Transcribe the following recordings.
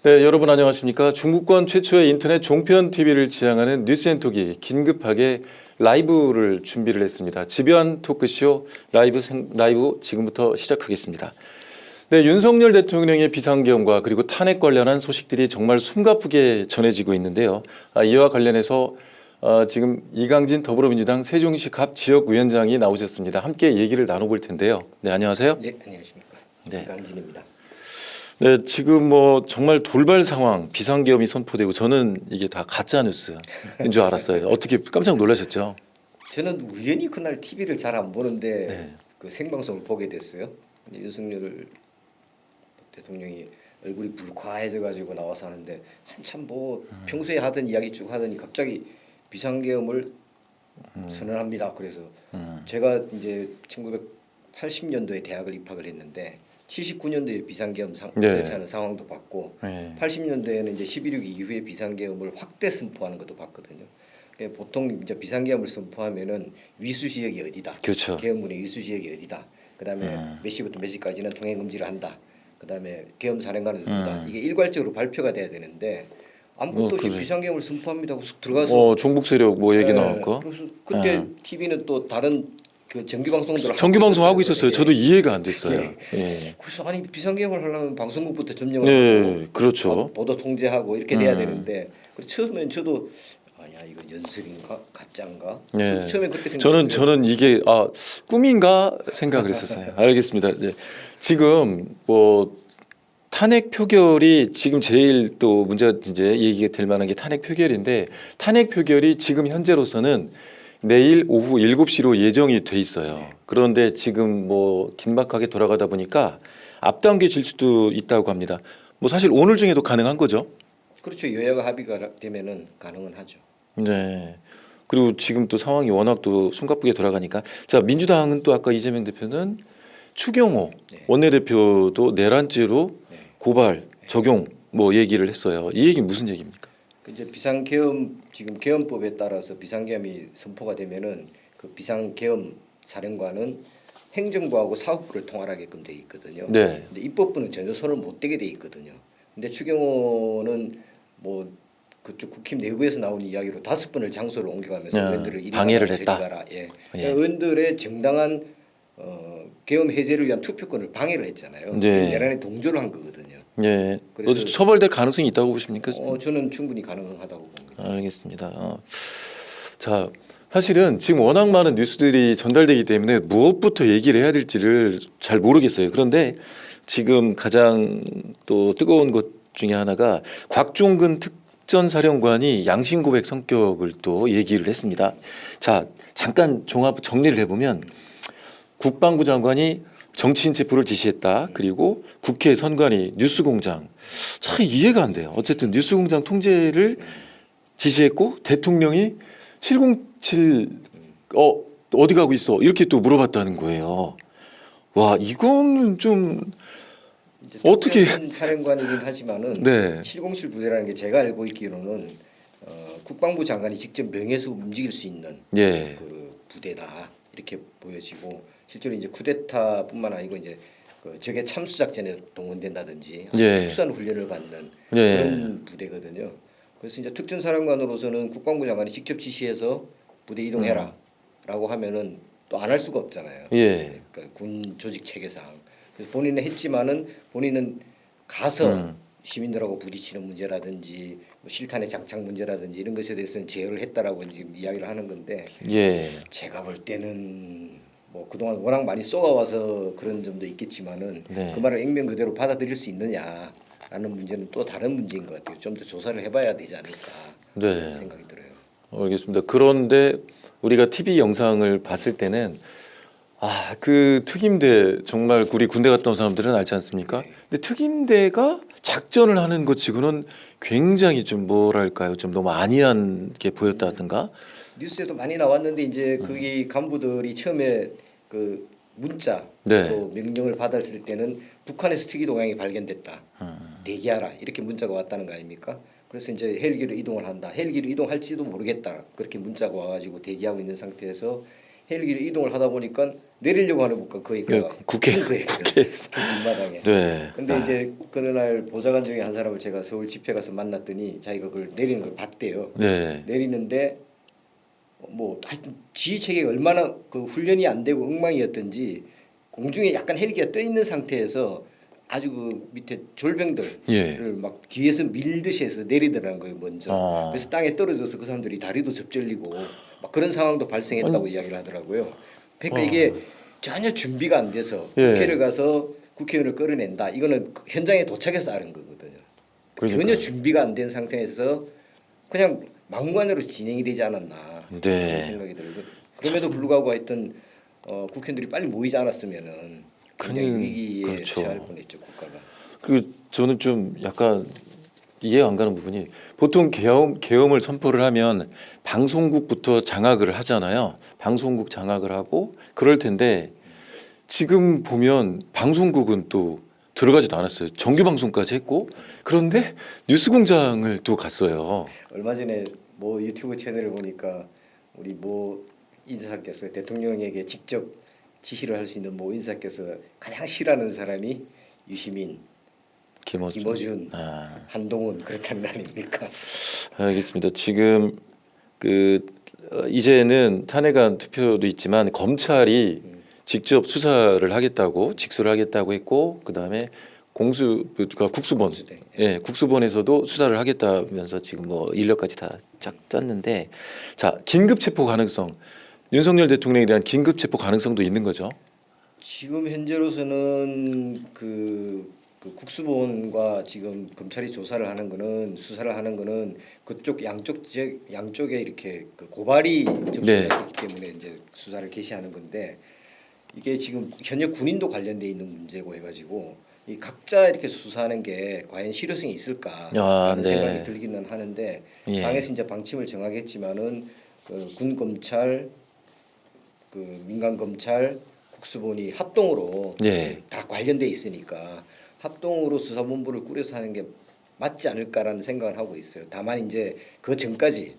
네, 여러분 안녕하십니까? 중국권 최초의 인터넷 종편 TV를 지향하는 뉴스앤톡이 긴급하게 라이브를 준비를 했습니다. 집요한 토크쇼 라이브 지금부터 시작하겠습니다. 네, 윤석열 대통령의 비상계엄과 그리고 탄핵 관련한 소식들이 정말 숨가쁘게 전해지고 있는데요. 이와 관련해서 지금 이강진 더불어민주당 세종시 갑 지역위원장이 나오셨습니다. 함께 얘기를 나눠볼 텐데요. 네, 안녕하세요. 네, 안녕하십니까. 네. 이강진입니다. 네, 지금 뭐 정말 돌발 상황, 비상계엄이 선포되고 저는 이게 다 가짜 뉴스인 줄 알았어요. 어떻게 깜짝 놀라셨죠? 저는 우연히 그날 TV를 잘 안 보는데 네. 그 생방송을 보게 됐어요. 근데 윤석열 대통령이 얼굴이 불쾌해져 가지고 나와서 하는데 한참 뭐 평소에 하던 이야기 쭉 하더니 갑자기 비상계엄을 선언합니다. 그래서 제가 이제 1980년도에 대학을 입학을 했는데 79년도에 비상계엄 설치하는 상황도 봤고 네. 80년도에는 이제 11.6 이후에 비상계엄을 확대 선포하는 것도 봤거든요. 보통 이제 비상계엄을 선포하면은 위수 지역이 어디다, 그렇죠. 계엄군의 위수 지역이 어디다, 그다음에 몇 시부터 몇 시까지는 통행 금지를 한다, 그다음에 계엄 사령관은 어디다, 이게 일괄적으로 발표가 돼야 되는데 아무것도 없이 그래. 비상계엄을 선포합니다 하고 쑥 들어가서 종북 세력 뭐 얘기 나왔고. 그래서 그때 TV는 또 다른 그 정규 방송들 정규 방송 하고 있었어요. 저도 이해가 안 됐어요. 네. 예. 그래서 아니 비상계엄을 하려면 방송국부터 점령을 네, 하고 그렇죠. 보도 통제하고 이렇게 돼야 되는데 그래서 처음엔 저도 아니야 이건 연습인가 가짜인가 네. 처음엔 그렇게 생각했어요. 저는 이게 꿈인가 생각을 했었어요. 알겠습니다. 네. 지금 뭐 탄핵 표결이 지금 제일 또 문제가 이제 얘기가 될 만한 게 탄핵 표결인데 탄핵 표결이 지금 현재로서는 내일 오후 7시로 예정이 돼 있어요. 그런데 지금 뭐 긴박하게 돌아가다 보니까 앞당겨질 수도 있다고 합니다. 뭐 사실 오늘 중에도 가능한 거죠. 그렇죠. 여야가 합의가 되면은 가능은 하죠. 네. 그리고 지금 또 상황이 워낙 또 숨가쁘게 돌아가니까 자 민주당은 또 아까 이재명 대표는 추경호 원내대표도 내란죄로 고발 적용 뭐 얘기를 했어요. 이 얘기는 무슨 얘기입니까? 이제 비상계엄 지금 계엄법에 따라서 비상계엄이 선포가 되면은 그 비상계엄 사령관은 행정부하고 사법부를 통할하게끔 돼 있거든요. 네. 근데 입법부는 전혀 손을 못 대게 돼 있거든요. 근데 추경호는 뭐 그쪽 국힘 내부에서 나온 이야기로 5번을 장소를 옮겨가면서 의원들을 이리 방해를 가라, 했다. 저리 가라. 예. 예. 의원들의 정당한 계엄 해제를 위한 투표권을 방해를 했잖아요. 네. 내란에 동조를 한 거거든요. 예. 그래서 처벌될 가능성이 있다고 보십니까? 저는 충분히 가능하다고 봅니다. 알겠습니다. 자, 사실은 지금 워낙 많은 뉴스들이 전달되기 때문에 무엇부터 얘기를 해야 될지를 잘 모르겠어요. 그런데 지금 가장 또 뜨거운 것 중에 하나가 곽종근 특전사령관이 양심 고백 성격을 또 얘기를 했습니다. 자, 잠깐 종합 정리를 해보면 국방부 장관이 정치인 체포를 지시했다. 그리고 국회 선관위 뉴스공장. 참 이해가 안 돼요. 어쨌든 뉴스공장 통제를 지시했고 대통령이 707 어디 가고 있어 이렇게 또 물어봤다는 거예요. 와 이거는 좀 어떻게 사령관이긴 하지만은 네. 707 부대라는 게 제가 알고 있기로는 국방부 장관이 직접 명예서 움직일 수 있는 예. 그 부대다 이렇게 보여지고 실제로 이제 쿠데타뿐만 아니고 이제 그 적의 참수 작전에 동원된다든지 예. 특수한 훈련을 받는 예. 그런 부대거든요. 그래서 이제 특전사령관으로서는 국방부 장관이 직접 지시해서 부대 이동해라라고 하면은 또 안 할 수가 없잖아요. 예. 그러니까 군 조직 체계상 그래서 본인은 했지만은 본인은 가서 시민들하고 부딪히는 문제라든지 뭐 실탄의 장착 문제라든지 이런 것에 대해서는 제어를 했다라고 지금 이야기를 하는 건데 예. 제가 볼 때는 뭐 그동안 워낙 많이 쏘아와서 그런 점도 있겠지만은 네. 그 말을 액면 그대로 받아들일 수 있느냐라는 문제는 또 다른 문제인 것 같아요. 좀 더 조사를 해봐야 되지 않을까 네. 생각이 들어요. 알겠습니다. 그런데 우리가 TV 영상을 봤을 때는 그 특임대 정말 우리 군대 갔다 온 사람들은 알지 않습니까? 근데 특임대가 작전을 하는 것 치고는 굉장히 좀 뭐랄까요? 좀 너무 안이한 게 보였다든가. 뉴스에도 많이 나왔는데 이제 거기 간부들이 처음에 그 문자 네. 또 명령을 받았을 때는 북한에서 특이 동향이 발견됐다. 대기하라 이렇게 문자가 왔다는 거 아닙니까? 그래서 이제 헬기로 이동을 한다. 헬기로 이동할지도 모르겠다. 그렇게 문자가 와가지고 대기하고 있는 상태에서 헬기를 이동을 하다 보니까 내리려고 하는 것과 거기가 네, 국회에서. 뒷마당에. 네. 근데 이제 그느 날 보좌관 중에 한 사람을 제가 서울 집회 가서 만났더니 자기가 그걸 내리는 걸 봤대요. 네. 내리는데 뭐 하여튼 지휘 체계가 얼마나 그 훈련이 안 되고 엉망이었던지 공중에 약간 헬기가 떠 있는 상태에서 아주 그 밑에 졸병들을 예. 막 뒤에서 밀듯이 해서 내리더라는 거예요 먼저. 아. 그래서 땅에 떨어져서 그 사람들이 다리도 접질리고 막 그런 상황도 발생했다고 이야기를 하더라고요. 그러니까 이게 전혀 준비가 안 돼서 예. 국회를 가서 국회의원을 끌어낸다. 이거는 현장에 도착해서 아는 거거든요. 그러니까요. 전혀 준비가 안 된 상태에서 그냥 막무가내로 진행이 되지 않았나 네. 그런 생각이 들고 그럼에도 불구하고 하여튼 국회의원들이 빨리 모이지 않았으면은 굉장히 위기에 그렇죠. 처할 뻔했죠 국가가. 그리고 저는 좀 약간 이해 안 가는 부분이 보통 계엄을 선포를 하면 방송국부터 장악을 하잖아요. 방송국 장악을 하고 그럴 텐데 지금 보면 방송국은 또 들어가지도 않았어요. 정규 방송까지 했고 그런데 뉴스공장을 또 갔어요. 얼마 전에 뭐 유튜브 채널을 보니까 우리 뭐 인사께서 대통령에게 직접 지시를 할 수 있는 뭐 인사께서 가장 싫어하는 사람이 유시민, 김어준, 한동훈 그렇다는 거 아닙니까? 알겠습니다. 지금 이제는 탄핵안 투표도 있지만 검찰이 직접 수사를 하겠다고 직수를 하겠다고 했고 그다음에 국수본 국수대. 예, 국수본에서도 수사를 하겠다면서 지금 뭐 인력까지 다 쫙 짰는데 자, 긴급 체포 가능성 윤석열 대통령에 대한 긴급 체포 가능성도 있는 거죠. 지금 현재로서는 그 국수본과 지금 검찰이 조사를 하는 거는 수사를 하는 거는 그쪽 양쪽에 이렇게 그 고발이 접수가 네. 되기 때문에 이제 수사를 개시하는 건데 이게 지금 현역 군인도 관련돼 있는 문제고 해가지고 이 각자 이렇게 수사하는 게 과연 실효성이 있을까라는 네. 생각이 들기는 하는데 예. 당에서 이제 방침을 정하겠지만은 그 군 검찰 그 민간 검찰 국수본이 합동으로 예. 다 관련돼 있으니까 합동으로 수사본부를 꾸려서 하는 게 맞지 않을까라는 생각을 하고 있어요. 다만 이제 그 전까지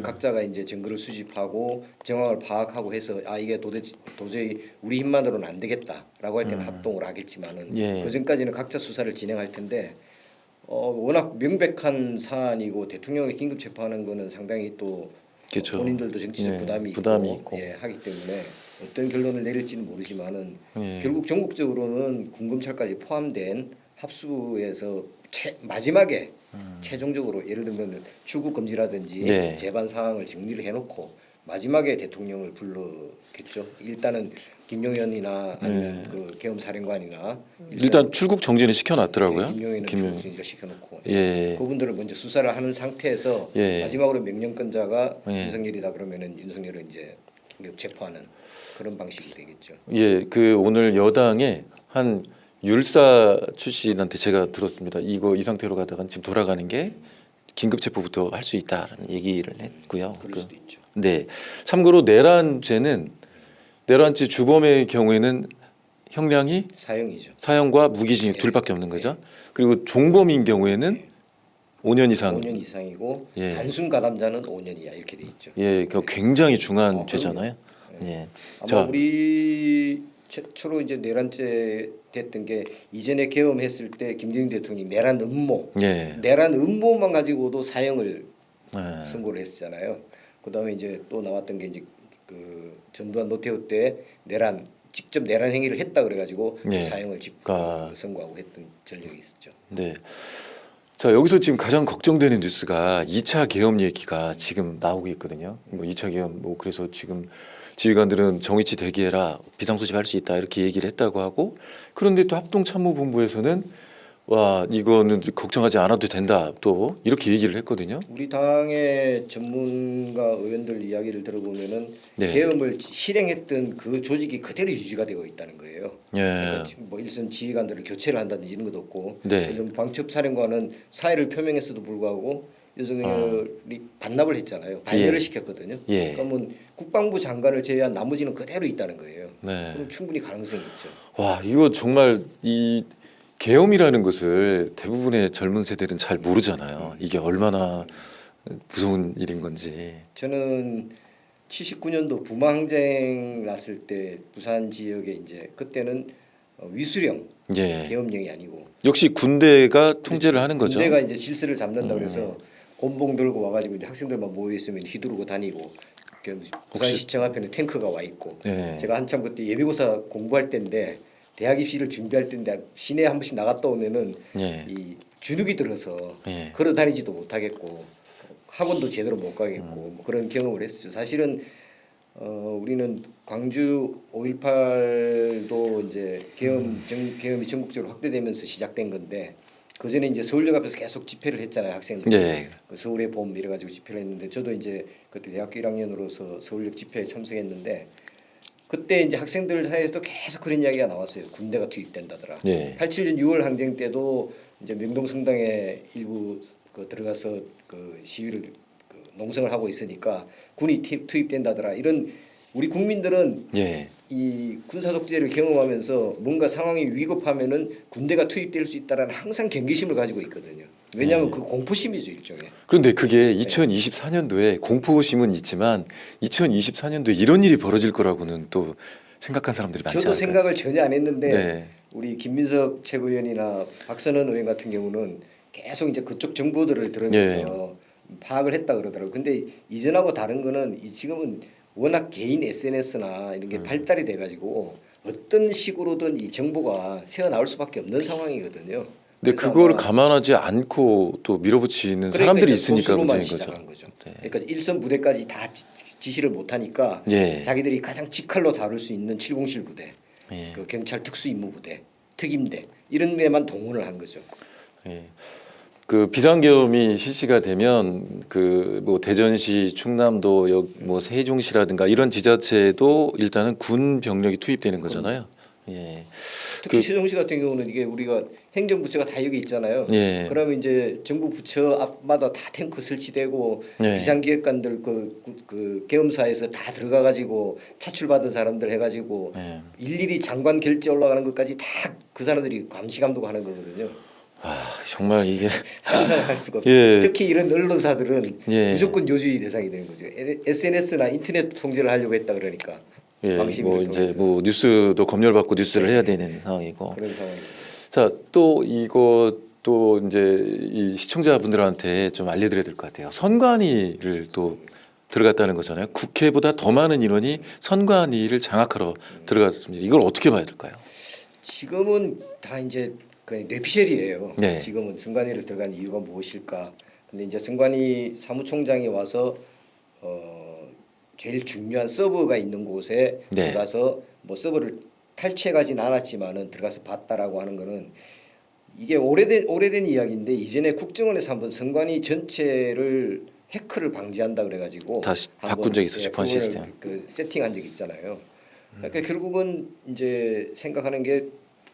각자가 이제 증거를 수집하고 정황을 파악하고 해서 아 이게 도저히 우리 힘만으로는 안 되겠다라고 할 때는 합동을 하겠지만은 예. 그 전까지는 각자 수사를 진행할 텐데 워낙 명백한 사안이고 대통령을 긴급 체포하는 거는 상당히 또 그렇죠. 본인들도 정치적 예, 부담이 부담이 있고, 있고. 예, 하기 때문에 어떤 결론을 내릴지는 모르지만은 예. 결국 전국적으로는 군검찰까지 포함된 합수에서 마지막에 최종적으로 예를 들면 출국 금지라든지 네. 재반 상황을 정리를 해놓고 마지막에 대통령을 불러겠죠. 일단은 김용현이나 아니면 그 계엄사령관이나 일단 출국 정지는 시켜놨더라고요. 김용현은 출국 금지를 시켜놓고 예. 그분들을 먼저 수사를 하는 상태에서 예. 마지막으로 명령권자가 예. 윤석열이다 그러면은 윤석열을 이제 긴급 체포하는 그런 방식이 되겠죠. 예, 오늘 여당에 한 율사 출신한테 제가 들었습니다. 이 상태로 가다가 지금 돌아가는 게 긴급 체포부터 할 수 있다라는 얘기를 했고요. 그럴 수도 있죠. 네. 참고로 내란죄 주범의 경우에는 형량이 사형이죠. 사형과 무기징역 둘밖에 없는 거죠. 그리고 종범인 경우에는 5년 이상. 5년 이상이고 예. 단순 가담자는 5년 이하 이렇게 돼 있죠. 예, 굉장히 중한 그럼요. 죄잖아요. 예. 아마 자, 우리 최초로 이제 내란죄 됐던 게 이전에 계엄했을 때 김대중 대통령이 내란 음모, 예. 내란 음모만 가지고도 사형을 예. 선고를 했잖아요. 그다음에 이제 또 나왔던 게 이제 그 전두환 노태우 때 직접 내란 행위를 했다 그래가지고 예. 사형을 아. 선고하고 했던 전력이 있었죠. 네. 자, 여기서 지금 가장 걱정되는 뉴스가 2차 계엄 얘기가 지금 나오고 있거든요. 뭐 2차 계엄 그래서 지금 지휘관들은 정의치 대기해라 비상소집할 수 있다 이렇게 얘기를 했다고 하고 그런데 또 합동참모본부에서는 와 이거는 걱정하지 않아도 된다 또 이렇게 얘기를 했거든요. 우리 당의 전문가 의원들 이야기를 들어보면은 네. 계엄을 실행했던 그 조직이 그대로 유지가 되어 있다는 거예요. 예. 그러니까 뭐 일선 지휘관들을 교체를 한다든지 이런 것도 없고 네. 방첩사령관은 사의를 표명했어도 불구하고 윤석열이 반납을 했잖아요. 반려를 예. 시켰거든요. 예. 그러면 국방부 장관을 제외한 나머지는 그대로 있다는 거예요. 네. 그럼 충분히 가능성이 있죠. 와 이거 정말 이 계엄이라는 것을 대부분의 젊은 세대들은 잘 모르잖아요. 이게 얼마나 무서운 일인 건지. 저는 79년도 부마 항쟁 났을 때 부산 지역에 이제 그때는 위수령 예. 계엄령이 아니고 역시 군대가 통제를 하는 거죠. 군대가 이제 질서를 잡는다 그래서 곤봉 들고 와가지고 이제 학생들만 모여 있으면 휘두르고 다니고 부산시청 앞에는 탱크가 와 있고 예. 제가 한참 그때 예비고사 공부할 때인데 대학 입시를 준비할 때인데 시내에 한 번씩 나갔다 오면은 예. 이 주눅이 들어서 예. 걸어 다니지도 못하겠고 학원도 제대로 못 가겠고 뭐 그런 경험을 했었죠. 사실은 우리는 광주 5.18도 이제 계엄이 전국적으로 확대되면서 시작된 건데 그 전에 이제 서울역 앞에서 계속 집회를 했잖아요, 학생들. 예. 그 서울의 봄 이래가지고 집회를 했는데 저도 이제 그때 대학교 1학년으로서 서울역 집회에 참석했는데 그때 이제 학생들 사이에서도 계속 그런 이야기가 나왔어요. 군대가 투입된다더라. 예. 87년 6월 항쟁 때도 이제 명동성당에 일부 들어가서 그 시위를 농성을 하고 있으니까 군이 투입된다더라. 이런 우리 국민들은 예. 이 군사 독재를 경험하면서 뭔가 상황이 위급하면은 군대가 투입될 수 있다라는 항상 경계심을 가지고 있거든요. 왜냐하면 그 공포심이죠 일종의. 그런데 그게 2024년도에 공포심은 있지만 2024년도에 이런 일이 벌어질 거라고는 또 생각한 사람들이 많지 저도 않을까요? 생각을 전혀 안 했는데 네. 우리 김민석 최고위원이나 박선원 의원 같은 경우는 계속 이제 그쪽 정보들을 들으면서 파악을 했다 그러더라고요. 근데 이전하고 다른 거는 지금은 워낙 개인 SNS나 이런 게 발달이 돼가지고 어떤 식으로든 이 정보가 새어 나올 수밖에 없는 상황이거든요. 근데 그래서 그거를 아마 감안하지 않고 또 밀어붙이는 그러니까 사람들이 이제 있으니까 소수로만 문제인 거죠. 시작한 거죠. 네. 그러니까 일선 부대까지 다 지시를 못 하니까 예. 자기들이 가장 직할로 다룰 수 있는 707 부대, 예. 그 경찰 특수임무 부대, 특임대 이런 데만 동원을 한 거죠. 예. 그 비상계엄이 실시가 되면 그 뭐 대전시, 충남도, 뭐 세종시라든가 이런 지자체도 일단은 군 병력이 투입되는 거잖아요. 예. 특히 세종시 같은 경우는 이게 우리가 행정부처가 다 여기 있잖아요. 예. 그러면 이제 정부 부처 앞마다 다 탱크 설치되고 예. 비상기획관들 그 계엄사에서 다 들어가 가지고 차출받은 사람들 해가지고 예. 일일이 장관 결재 올라가는 것까지 다 그 사람들이 감시 감독하는 거거든요. 아 정말 이게 상상할 수가 없죠. 예. 특히 이런 언론사들은 예. 무조건 요주의 대상이 되는 거죠. SNS나 인터넷 통제를 하려고 했다 그러니까. 예. 방심을 뭐 이제 통해서. 뭐 뉴스도 검열받고 뉴스를 해야 되는 상황이고. 그런 상황이죠. 자, 또 이거 또 이제 이 시청자분들한테 좀 알려드려야 될 것 같아요. 선관위를 또 들어갔다는 거잖아요. 국회보다 더 많은 인원이 선관위를 장악하러 들어갔습니다. 이걸 어떻게 봐야 될까요? 지금은 다 이제 그냥 뇌피셜이에요. 네. 지금은 선관위를 들어간 이유가 무엇일까? 근데 이제 선관위 사무총장이 와서 제일 중요한 서버가 있는 곳에 네. 들어가서 뭐 서버를 탈취해 가진 않았지만은 들어가서 봤다라고 하는 거는 이게 오래된 이야기인데 이전에 국정원에서 한번 선관위 전체를 해커를 방지한다 그래가지고 다시 한번, 바꾼 적이 있었죠, 그거를 펀 시스템. 그 세팅한 적이 있잖아요. 그러니까 결국은 이제 생각하는 게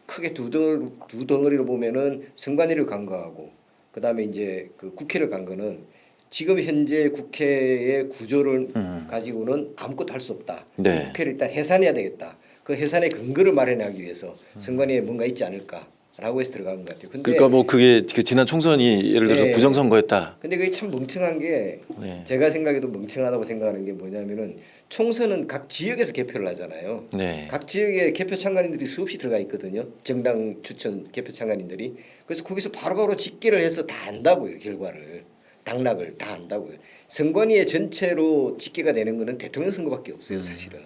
크게 두 덩어리로 보면은 선관위를 간과하고 그다음에 이제 그 국회를 간 거는 지금 현재 국회의 구조를 가지고는 아무것도 할 수 없다. 네. 국회를 일단 해산해야 되겠다. 그 해산의 근거를 마련하기 위해서 선관위에 뭔가 있지 않을까라고 해서 들어간 것 같아요. 근데 그러니까 뭐 그게 그 지난 총선이 예를 들어서 네. 부정선거였다. 근데 그게 참 멍청한 게 네. 제가 생각해도 멍청하다고 생각하는 게 뭐냐면은 총선은 각 지역에서 개표를 하잖아요. 네. 각 지역에 개표 참관인들이 수없이 들어가 있거든요. 정당 추천 개표 참관인들이. 그래서 거기서 바로바로 집계를 해서 다 안다고요. 결과를. 당락을 다 안다고요. 선관위의 전체로 집계가 되는 거는 대통령 선거밖에 없어요. 사실은.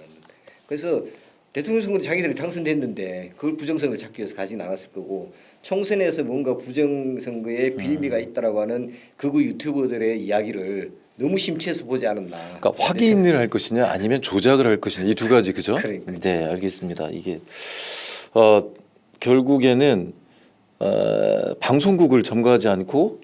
그래서 대통령 선거는 자기들이 당선됐는데 그걸 부정선거를 찾기 위해서 가진 않았을 거고 총선에서 뭔가 부정선거에 빌미가 있다라고 하는 극우 유튜버들의 이야기를 너무 심취해서 보지 않았나. 그러니까 확인을 할 것이냐 아니면 조작을 할 것이냐 이 두 가지 그죠? 그러니까요. 네, 알겠습니다. 이게 결국에는 방송국을 점거하지 않고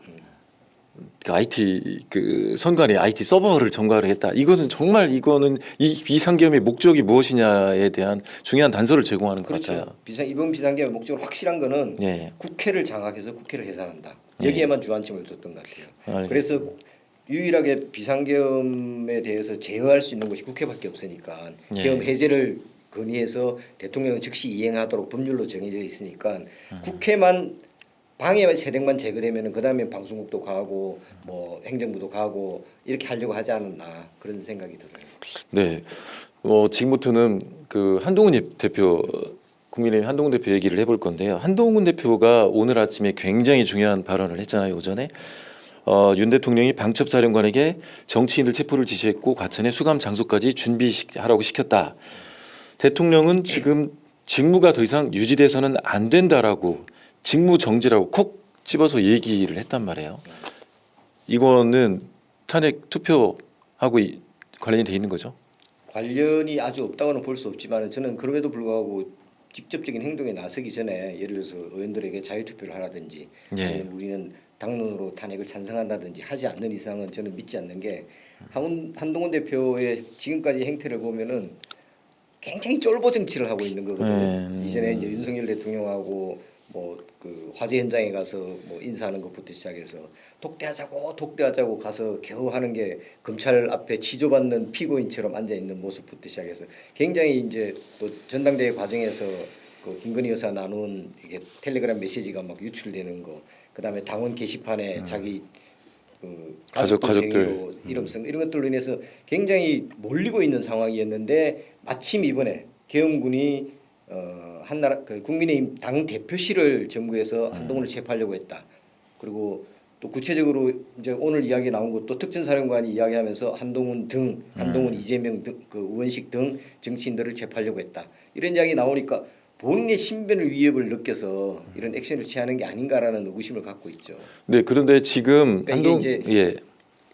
그 IT 그 선관위 IT 서버를 점거를 했다. 이것은 정말 이거는 이 비상계엄의 목적이 무엇이냐에 대한 중요한 단서를 제공하는 것 그렇죠. 같아요. 이번 비상계엄 목적으로 확실한 거는 네. 국회를 장악해서 국회를 해산한다. 여기에만 주안점을 뒀던 것 같아요. 알겠습니다. 그래서 유일하게 비상계엄에 대해서 제어할 수 있는 것이 국회밖에 없으니까 예. 계엄 해제를 건의해서 대통령은 즉시 이행하도록 법률로 정해져 있으니까 국회만 방해 세력만 제거되면은 그다음에 방송국도 가고 뭐 행정부도 가고 이렇게 하려고 하지 않았나 그런 생각이 들어요. 네. 지금부터는 그 한동훈 대표 국민의힘 한동훈 대표 얘기를 해볼 건데요. 한동훈 대표가 오늘 아침에 굉장히 중요한 발언을 했잖아요. 오전에 윤 대통령이 방첩사령관에게 정치인들 체포를 지시했고 과천의 수감 장소까지 준비하라고 시켰다. 대통령은 지금 직무가 더 이상 유지돼서는 안 된다라고 직무 정지라고 콕 집어서 얘기를 했단 말이에요. 이거는 탄핵 투표하고 관련이 돼 있는 거죠? 관련이 아주 없다고는 볼 수 없지만 저는 그럼에도 불구하고 직접적인 행동에 나서기 전에 예를 들어서 의원들에게 자유투표를 하라든지 예. 아니면 우리는 당론으로 탄핵을 찬성한다든지 하지 않는 이상은 저는 믿지 않는 게 한동훈 대표의 지금까지 행태를 보면은 굉장히 쫄보 정치를 하고 있는 거거든요. 이전에 이제 윤석열 대통령하고 뭐 그 화재 현장에 가서 뭐 인사하는 것부터 시작해서 독대하자고 가서 겨우 하는 게 검찰 앞에 취조받는 피고인처럼 앉아 있는 모습부터 시작해서 굉장히 이제 또 전당대회 과정에서 그 김건희 여사 나눈 이게 텔레그램 메시지가 막 유출되는 거, 그다음에 당원 게시판에 자기 그 가족들 이름 쓴 이런 것들로 인해서 굉장히 몰리고 있는 상황이었는데 마침 이번에 계엄군이 한나라 그 국민의힘 당 대표실을 점거해서 한동훈을 체포하려고 했다. 그리고 또 구체적으로 이제 오늘 이야기 나온 것도 특전사령관이 이야기하면서 한동훈 이재명 등 그 우원식 등 정치인들을 체포하려고 했다. 이런 이야기 나오니까 본인의 신변을 위협을 느껴서 이런 액션을 취하는 게 아닌가라는 의구심을 갖고 있죠. 네, 그런데 지금 그러니까 이게 이제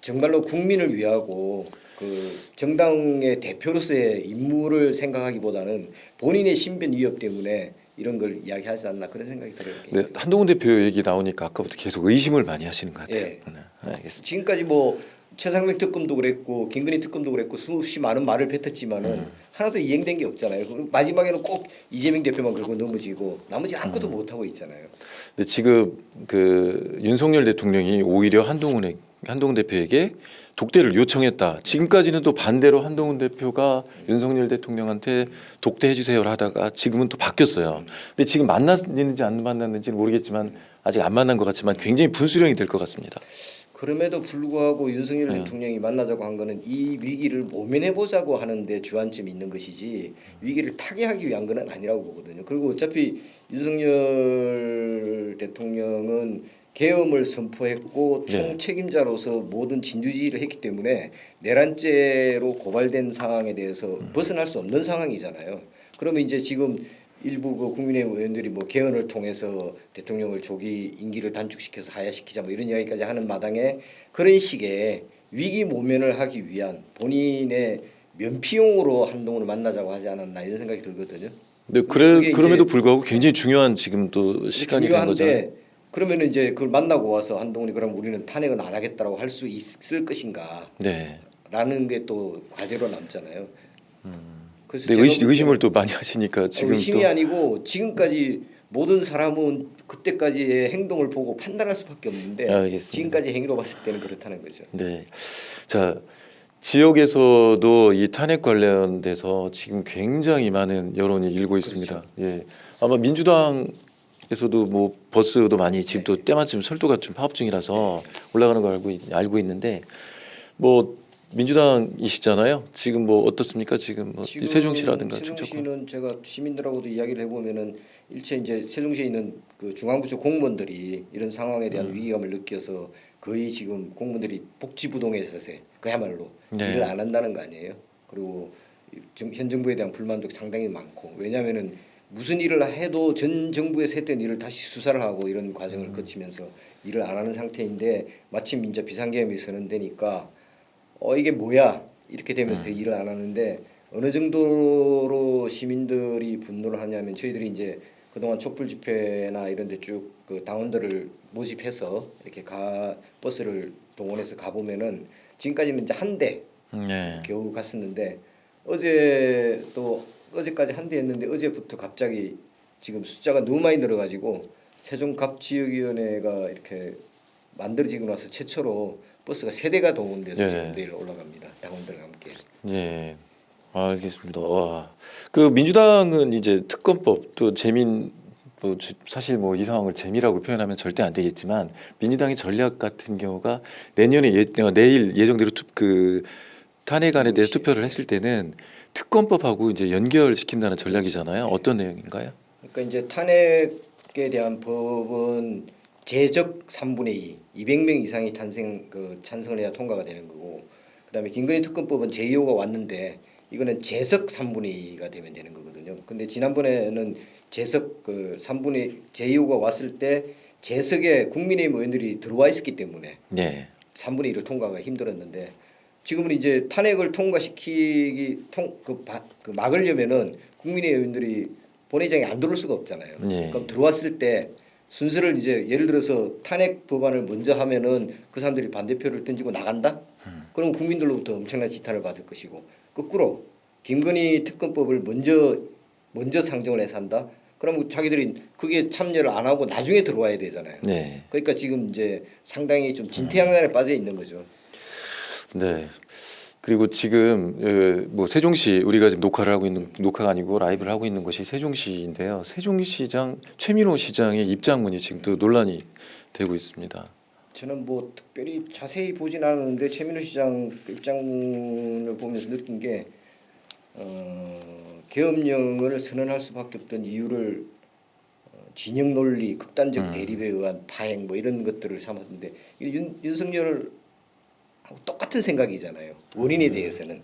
정말로 국민을 위하고 그 정당의 대표로서의 임무를 생각하기보다는 본인의 신변 위협 때문에 이런 걸 이야기하지 않나 그런 생각이 들어요. 네, 한동훈 대표 얘기 나오니까 아까부터 계속 의심을 많이 하시는 것 같아요. 예. 네, 알겠습니다. 지금까지 뭐 최상병 특검도 그랬고 김건희 특검도 그랬고 수없이 많은 말을 뱉었지만은 하나도 이행된 게 없잖아요. 그리고 마지막에는 꼭 이재명 대표만 걸고 넘어지고 나머지 아무것도 못 하고 있잖아요. 근데 지금 그 윤석열 대통령이 오히려 한동훈 대표에게 독대를 요청했다. 지금까지는 또 반대로 한동훈 대표가 윤석열 대통령한테 독대해 주세요를 하다가 지금은 또 바뀌었어요. 근데 지금 만났는지 안 만났는지는 모르겠지만 아직 안 만난 것 같지만 굉장히 분수령이 될 것 같습니다. 그럼에도 불구하고 윤석열 대통령이 만나자고 한 거는 이 위기를 모면해 보자고 하는데 주안점이 있는 것이지 위기를 타개하기 위한 거는 아니라고 보거든요. 그리고 어차피 윤석열 대통령은 계엄을 선포했고 총책임자로서 모든 진두지휘를 했기 때문에 내란죄로 고발된 상황에 대해서 벗어날 수 없는 상황이잖아요. 그러면 이제 지금 일부 그 국민의힘 의원들이 뭐 개헌을 통해서 대통령을 조기 임기를 단축시켜서 하야시키자 뭐 이런 이야기까지 하는 마당에 그런 식의 위기 모면을 하기 위한 본인의 면피용으로 한동훈을 만나자고 하지 않았나 이런 생각이 들거든요. 네, 그럼에도 불구하고 굉장히 중요한 지금 또 시간이 된 거잖아요. 그러면은 이제 그걸 만나고 와서 한동훈이 그럼 우리는 탄핵은 안 하겠다라고 할 수 있을 것인가? 네. 라는 게 또 과제로 남잖아요. 그래서 네, 의심을 또 많이 하시니까 지금 의심이 또 아니고 지금까지 모든 사람은 그때까지의 행동을 보고 판단할 수밖에 없는데 알겠습니다. 지금까지 행위로 봤을 때는 그렇다는 거죠. 네. 자, 지역에서도 이 탄핵 관련돼서 지금 굉장히 많은 여론이 일고 있습니다. 예. 아마 민주당에서도 뭐 버스도 많이 지금 또 때마침 설도가 좀 파업 중이라서 올라가는 걸 알고 있는데 뭐 민주당이시잖아요. 지금 뭐 어떻습니까? 지금 뭐 세종시라든가 세종시는 제가 시민들하고도 이야기를 해보면은 일체 이제 세종시에 있는 그 중앙부처 공무원들이 이런 상황에 대한 위기감을 느껴서 거의 지금 공무원들이 복지부동에 서서 그야말로 일을 안 한다는 거 아니에요. 그리고 현 정부에 대한 불만도 상당히 많고 왜냐하면은 무슨 일을 해도 전 정부에서 했던 일을 다시 수사를 하고 이런 과정을 거치면서 일을 안 하는 상태인데 마침 이제 비상계엄이 선언되니까 이게 뭐야 이렇게 되면서 일을 안 하는데 어느 정도로 시민들이 분노를 하냐면 저희들이 이제 그동안 촛불 집회나 이런 데 쭉 그 당원들을 모집해서 이렇게 버스를 동원해서 가보면은 지금까지는 이제 한 대 겨우 갔었는데 어제까지 한 대 했는데 어제부터 갑자기 지금 숫자가 너무 많이 늘어가지고 세종갑지역위원회가 이렇게 만들어지고 나서 최초로 버스가 3대가 동원돼서 지금 내일 올라갑니다. 당원들과 함께. 네, 알겠습니다. 와, 그 민주당은 이제 특검법 또 재민 사실 뭐 이 상황을 재미라고 표현하면 절대 안 되겠지만 민주당의 전략 같은 경우가 내년에 내일 예정대로 탄핵안에 대해서 투표를 했을 때는 특검법하고 이제 연결시킨다는 전략이잖아요. 어떤 내용인가요? 그러니까 이제 탄핵에 대한 법은 제적 3분의 2, 200명 이상이 찬성을 해야 통과가 되는 거고, 그다음에 김건희 특검법은 제2호가 왔는데 이거는 제석 3분의 2가 되면 되는 거거든요. 근데 지난번에는 제석 3분의 제2호가 왔을 때 제석에 국민의힘 의원들이 들어와 있었기 때문에 네. 3분의 1을 통과가 힘들었는데 지금은 이제 탄핵을 막으려면은 국민의힘 의원들이 본회의장에 안 들어올 수가 없잖아요. 네. 그럼 들어왔을 때 순서를 이제 예를 들어서 탄핵 법안을 먼저 하면은 그 사람들이 반대표를 던지고 나간다? 그러면 국민들로부터 엄청난 지탄을 받을 것이고, 거꾸로 김건희 특검법을 먼저 상정을 해서 한다? 그러면 자기들이 그게 참여를 안 하고 나중에 들어와야 되잖아요. 네. 그러니까 지금 이제 상당히 좀 진퇴양난에 빠져 있는 거죠. 네. 그리고 지금 뭐 세종시 우리가 지금 녹화가 아니고 라이브를 하고 있는 곳이 세종시인데요. 세종시장 최민호 시장의 입장문이 지금 또 논란이 되고 있습니다. 저는 뭐 특별히 자세히 보진 않았는데 최민호 시장 입장문을 보면서 느낀 게 계엄령을 선언할 수밖에 없던 이유를 진영 논리, 극단적 대립에 의한 파행 뭐 이런 것들을 삼았는데 윤석열을 하고 똑같은 생각이잖아요. 원인에 대해서는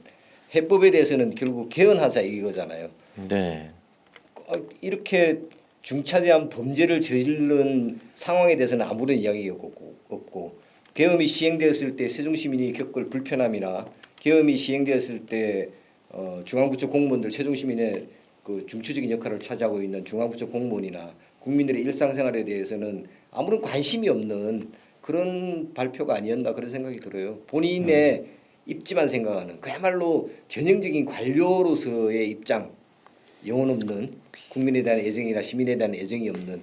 해법에 대해서는 결국 개헌하자 이거잖아요. 네. 이렇게 중차대한 범죄를 저지른 상황에 대해서는 아무런 이야기가 없고 계엄이 시행되었을 때 세종시민이 겪을 불편함이나 계엄이 시행되었을 때 중앙부처 공무원들 세종시민의 그 중추적인 역할을 차지하고 있는 중앙부처 공무원이나 국민들의 일상생활에 대해서는 아무런 관심이 없는 그런 발표가 아니었나 그런 생각이 들어요. 본인의 입지만 생각하는 그야말로 전형적인 관료로서의 입장, 영혼 없는 국민에 대한 애정이나 시민에 대한 애정이 없는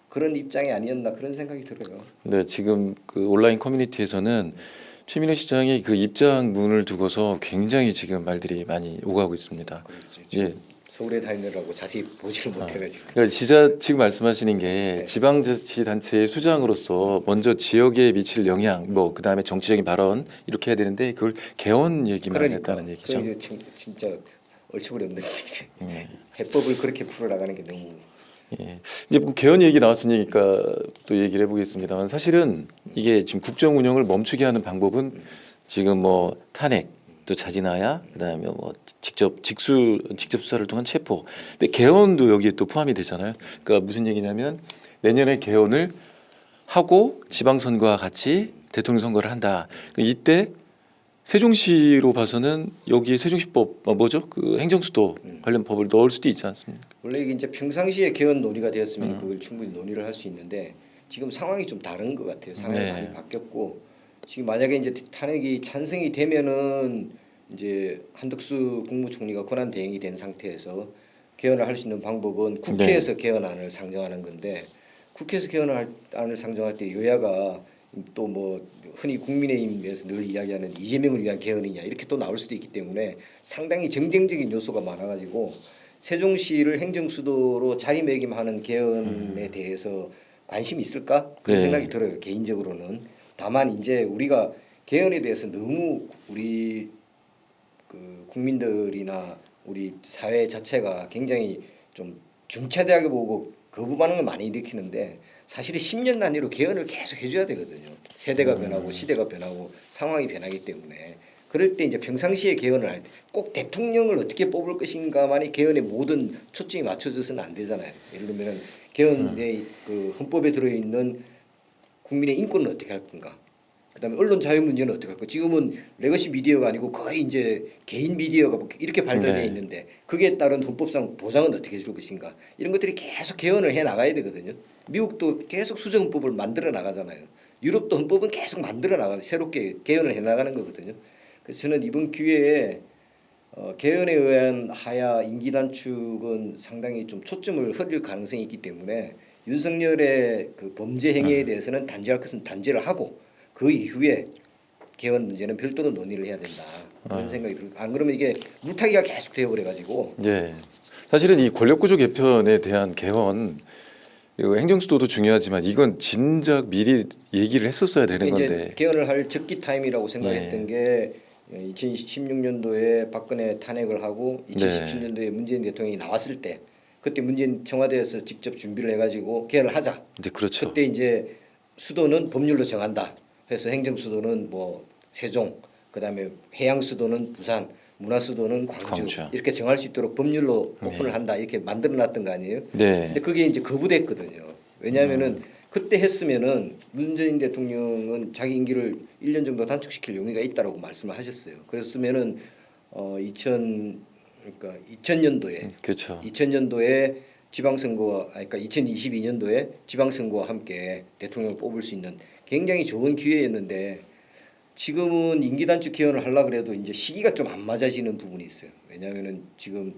그런 입장이 아니었나 그런 생각이 들어요. 네, 지금 그 온라인 커뮤니티에서는 최민호 시장의 그 입장문을 두고서 굉장히 지금 말들이 많이 오가고 있습니다. 예. 서울에 다니느라고 자세히 보지를 못해가지고. 그러니까 지금 말씀하시는 게 네. 지방자치단체의 수장으로서 먼저 지역에 미칠 영향, 뭐 그 다음에 정치적인 발언 이렇게 해야 되는데 그걸 개헌 얘기만 했다는 얘기죠. 이제 진짜 얼추구리 없는 해법을 그렇게 풀어나가는 게 너무. 예. 이제 뭐 개헌 얘기 나왔으니까 또 얘기를 해보겠습니다만 사실은 이게 지금 국정 운영을 멈추게 하는 방법은 지금 뭐 탄핵 또 자진하야 그다음에 뭐 직접 수사를 통한 체포. 근데 개헌도 여기에 또 포함이 되잖아요. 그러니까 무슨 얘기냐면 내년에 개헌을 하고 지방선거와 같이 대통령 선거를 한다. 이때 세종시로 봐서는 여기에 세종시법 뭐죠? 그 행정수도 관련 법을 넣을 수도 있지 않습니까? 원래 이게 이제 평상시에 개헌 논의가 되었으면 그걸 충분히 논의를 할 수 있는데 지금 상황이 좀 다른 것 같아요. 상황이 네. 많이 바뀌었고 지금 만약에 이제 탄핵이 찬성이 되면은 이제 한덕수 국무총리가 권한 대행이 된 상태에서 개헌을 할 수 있는 방법은 국회에서 개헌안을 상정하는 건데 국회에서 개헌안을 상정할 때 여야가 또 뭐 흔히 국민의힘에서 늘 이야기하는 이재명을 위한 개헌이냐 이렇게 또 나올 수도 있기 때문에 상당히 정쟁적인 요소가 많아가지고 세종시를 행정수도로 자리매김하는 개헌에 대해서 관심이 있을까 그런 네. 생각이 들어요. 개인적으로는. 다만 이제 우리가 개헌에 대해서 너무 우리 그 국민들이나 우리 사회 자체가 굉장히 좀 중차대하게 보고 거부 반응을 많이 일으키는데 사실은 10년 단위로 개헌을 계속 해줘야 되거든요. 세대가 변하고 시대가 변하고 상황이 변하기 때문에 그럴 때 이제 평상시에 개헌을 할 때 꼭 대통령을 어떻게 뽑을 것인가만이 개헌의 모든 초점이 맞춰져서는 안 되잖아요. 예를 들면 개헌의 그 헌법에 들어있는 국민의 인권은 어떻게 할 건가? 그다음에 언론 자유 문제는 어떻게 할 거? 지금은 레거시 미디어가 아니고 거의 이제 개인 미디어가 이렇게 발달돼 네. 있는데 그게 따른 헌법상 보장은 어떻게 해줄 것인가? 이런 것들이 계속 개헌을 해 나가야 되거든요. 미국도 계속 수정 헌법을 만들어 나가잖아요. 유럽도 헌법은 계속 만들어 나가서 새롭게 개헌을 해 나가는 거거든요. 그래서 저는 이번 기회에 개헌에 의한 하야 임기 단축은 상당히 좀 초점을 흐릴 가능성이 있기 때문에 윤석열의 그 범죄 행위에 대해서는 단죄할 것은 단죄를 하고 그 이후에 개헌 문제는 별도로 논의를 해야 된다 그런 생각이 들어요. 안 그러면 이게 물타기가 계속 되어버려 가지고. 예. 사실은 이 권력구조 개편에 대한 개헌 이거 행정수도도 중요하지만 이건 진작 미리 얘기를 했었어야 되는 이제 건데. 개헌을 할 적기 타임이라고 생각했던 게 2016년도에 박근혜 탄핵을 하고 2017년도에 문재인 대통령이 나왔을 때 그때 문재인 청와대에서 직접 준비를 해가지고 개헌을 하자. 네, 그렇죠. 그때 이제 수도는 법률로 정한다. 해서 행정 수도는 뭐 세종, 그다음에 해양 수도는 부산, 문화 수도는 광주, 이렇게 정할 수 있도록 법률로 오픈을 한다. 이렇게 만들어놨던 거 아니에요? 네. 근데 그게 이제 거부됐거든요. 왜냐하면은 그때 했으면은 문재인 대통령은 자기 임기를 1년 정도 단축시킬 용의가 있다라고 말씀을 하셨어요. 그랬으면은 2000년도에 그렇죠. 2000년도에 지방선거와 그러니까 2022년도에 지방선거와 함께 대통령을 뽑을 수 있는 굉장히 좋은 기회였는데 지금은 임기 단축 개헌을 하려 그래도 이제 시기가 좀 안 맞아지는 부분이 있어요. 왜냐하면은 지금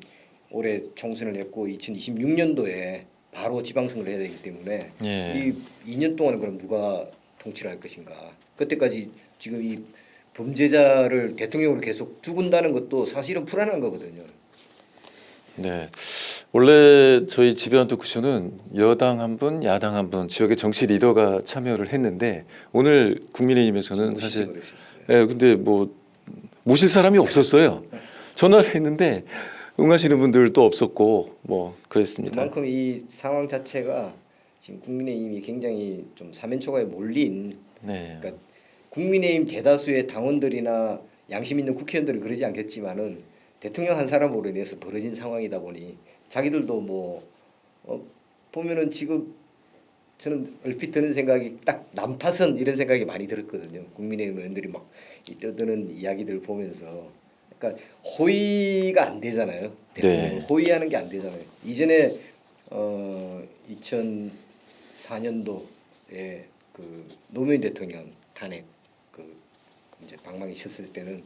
올해 총선을 했고 2026년도에 바로 지방선거를 해야 되기 때문에 예. 이 2년 동안 그럼 누가 통치를 할 것인가? 그때까지 지금 이 범죄자를 대통령으로 계속 두군다는 것도 사실은 불안한 거거든요. 네. 원래 저희 지배한 토크쇼는 여당 한 분, 야당 한 분, 지역의 정치 리더가 참여를 했는데 오늘 국민의힘에서는 사실 근데 뭐 모실 사람이 없었어요. 전화를 했는데 응하시는 분들도 없었고 뭐 그랬습니다. 그만큼 이 상황 자체가 지금 국민의힘이 굉장히 좀 사면초가에 몰린 네. 그러니까 국민의힘 대다수의 당원들이나 양심 있는 국회의원들은 그러지 않겠지만은 대통령 한 사람으로 인해서 벌어진 상황이다 보니 자기들도 뭐 보면은 지금 저는 얼핏 드는 생각이 딱 난파선 이런 생각이 많이 들었거든요. 국민의힘 의원들이 막 이 떠드는 이야기들 보면서 그러니까 호의가 안 되잖아요. 대통령 호의하는 게 안 되잖아요. 이전에 2004년도에 그 노무현 대통령 탄핵 그 이제 방망이 쳤을 때는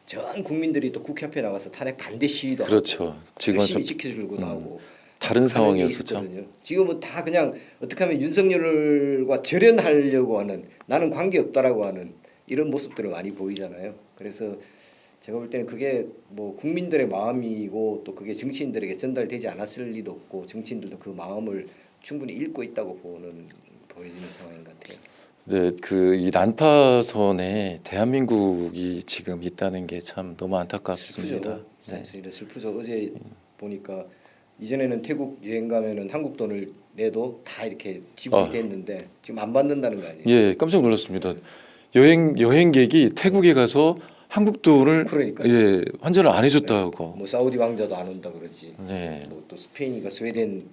전 국민들이 또 국회 앞에 나가서 탄핵 반대 시위도 그렇죠. 하고 지금은 열심히 좀 지켜주고 나오고 다른 상황이었었죠. 지금은 다 그냥 어떻게 하면 윤석열과 절연하려고 하는 나는 관계 없다라고 하는 이런 모습들을 많이 보이잖아요. 그래서 제가 볼 때는 그게 뭐 국민들의 마음이고 또 그게 정치인들에게 전달되지 않았을 리도 없고 정치인들도 그 마음을 충분히 읽고 있다고 보여지는 상황인 것 같아요. 네, 그 이 난파선에 대한민국이 지금 있다는 게 참 너무 안타깝습니다. 슬프죠. 슬프죠. 어제 보니까 이전에는 태국 여행 가면은 한국 돈을 내도 다 이렇게 지불이 됐는데 지금 안 받는다는 거 아니에요? 예, 깜짝 놀랐습니다. 여행객이 태국에 가서 한국 돈을 예, 환전을 안 해줬다고. 뭐 사우디 왕자도 안 온다 그러지. 네. 뭐 또 스페인이가 스웨덴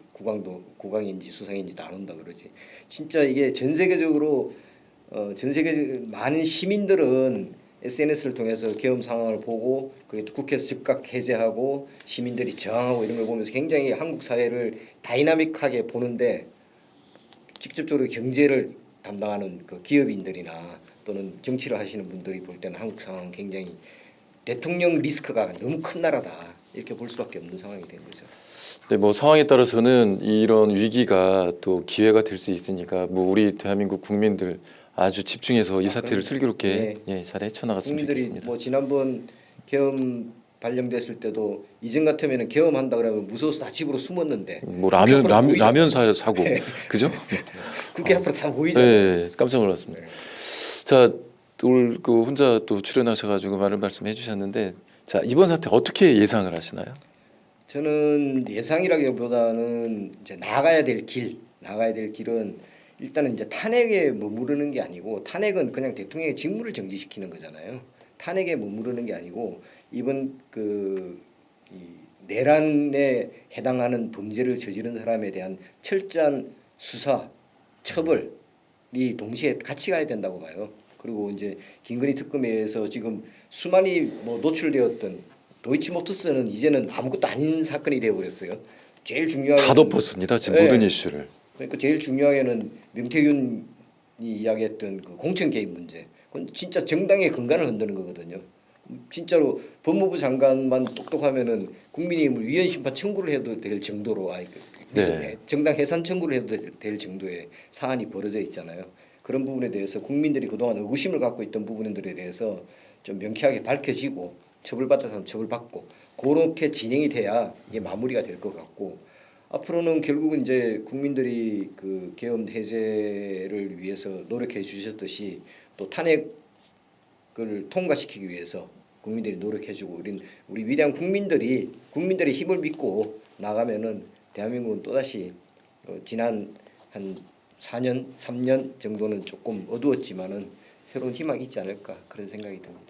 국왕인지 수상인지도 안 온다 그러지. 진짜 이게 전 세계적으로 전 세계 많은 시민들은 SNS를 통해서 계엄 상황을 보고 그게 또 국회에서 즉각 해제하고 시민들이 저항하고 이런 걸 보면서 굉장히 한국 사회를 다이나믹하게 보는데 직접적으로 경제를 담당하는 그 기업인들이나 또는 정치를 하시는 분들이 볼 때는 한국 상황은 굉장히 대통령 리스크가 너무 큰 나라다 이렇게 볼 수밖에 없는 상황이 된 거죠. 네, 뭐 상황에 따라서는 이런 위기가 또 기회가 될 수 있으니까 뭐 우리 대한민국 국민들 아주 집중해서 이 사태를 슬기롭게 잘 헤쳐나갔으면 국민들이 좋겠습니다. 뭐 지난번 계엄 발령됐을 때도 이전 같으면은 계엄한다 그러면 무서워서 다 집으로 숨었는데 뭐 라면 사고 그죠? 국회 앞으로 다 보이잖아요. 네, 깜짝 놀랐습니다. 자, 오늘 그 혼자 또 출연하셔가지고 많은 말씀해 주셨는데 자 이번 사태 어떻게 예상을 하시나요? 저는 예상이라기보다는 이제 나가야 될 길은 일단은 이제 탄핵에 머무르는 게 아니고 탄핵은 그냥 대통령의 직무를 정지시키는 거잖아요. 탄핵에 머무르는 게 아니고 이번 이 내란에 해당하는 범죄를 저지른 사람에 대한 철저한 수사, 처벌이 동시에 같이 가야 된다고 봐요. 그리고 이제 김건희 특검에 의해서 지금 수많이 뭐 노출되었던 도이치모터스는 이제는 아무것도 아닌 사건이 되어버렸어요. 제일 중요한 다 덮었습니다. 지금 모든 이슈를. 그러니까 제일 중요하게는 명태균이 이야기했던 그 공천 개입 문제. 그건 진짜 정당의 근간을 흔드는 거거든요. 진짜로 법무부 장관만 똑똑하면은 국민의힘을 위헌 심판 청구를 해도 될 정도로 정당 해산 청구를 해도 될 정도의 사안이 벌어져 있잖아요. 그런 부분에 대해서 국민들이 그동안 의구심을 갖고 있던 부분들에 대해서 좀 명쾌하게 밝혀지고 처벌받아서 처벌받고 그렇게 진행이 돼야 이게 마무리가 될 것 같고 앞으로는 결국은 이제 국민들이 그 계엄 해제를 위해서 노력해 주셨듯이 또 탄핵을 통과시키기 위해서 국민들이 노력해주고 우리 위대한 국민들의 힘을 믿고 나가면은 대한민국은 또다시 지난 한 4년, 3년 정도는 조금 어두웠지만은 새로운 희망이 있지 않을까 그런 생각이 듭니다.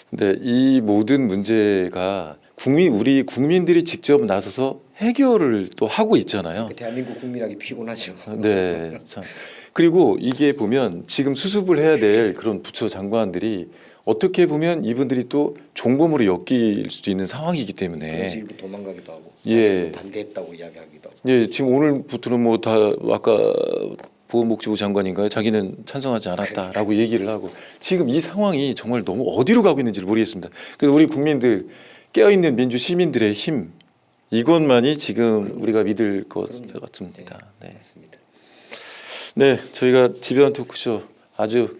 근데 이 모든 문제가 우리 국민들이 직접 나서서 해결을 또 하고 있잖아요. 대한민국 국민하기 피곤하죠. 네. 참. 그리고 이게 보면 지금 수습을 해야 될 그런 부처 장관들이 어떻게 보면 이분들이 또 종범으로 엮일 수도 있는 상황이기 때문에 그래서 일부 도망가기도 하고 예. 반대했다고 이야기하기도 하고. 예, 지금 오늘부터는 뭐 다 아까 보건복지부 장관인가요? 자기는 찬성하지 않았다라고 얘기를 하고 지금 이 상황이 정말 너무 어디로 가고 있는지를 모르겠습니다. 그래서 우리 국민들 깨어있는 민주 시민들의 힘 이것만이 지금 우리가 믿을 것 같습니다. 네. 맞습니다. 네, 저희가 집요한 토크쇼 아주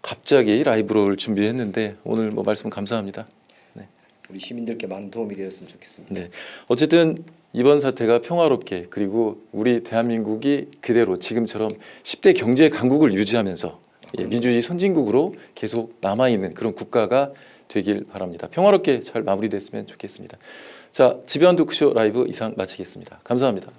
갑자기 라이브로를 준비했는데 오늘 뭐 말씀 감사합니다. 네. 우리 시민들께 많은 도움이 되었으면 좋겠습니다. 네. 어쨌든 이번 사태가 평화롭게 그리고 우리 대한민국이 그대로 지금처럼 10대 경제 강국을 유지하면서 민주주의 선진국으로 계속 남아있는 그런 국가가 되길 바랍니다. 평화롭게 잘 마무리됐으면 좋겠습니다. 자, 집요한 토크쇼 라이브 이상 마치겠습니다. 감사합니다.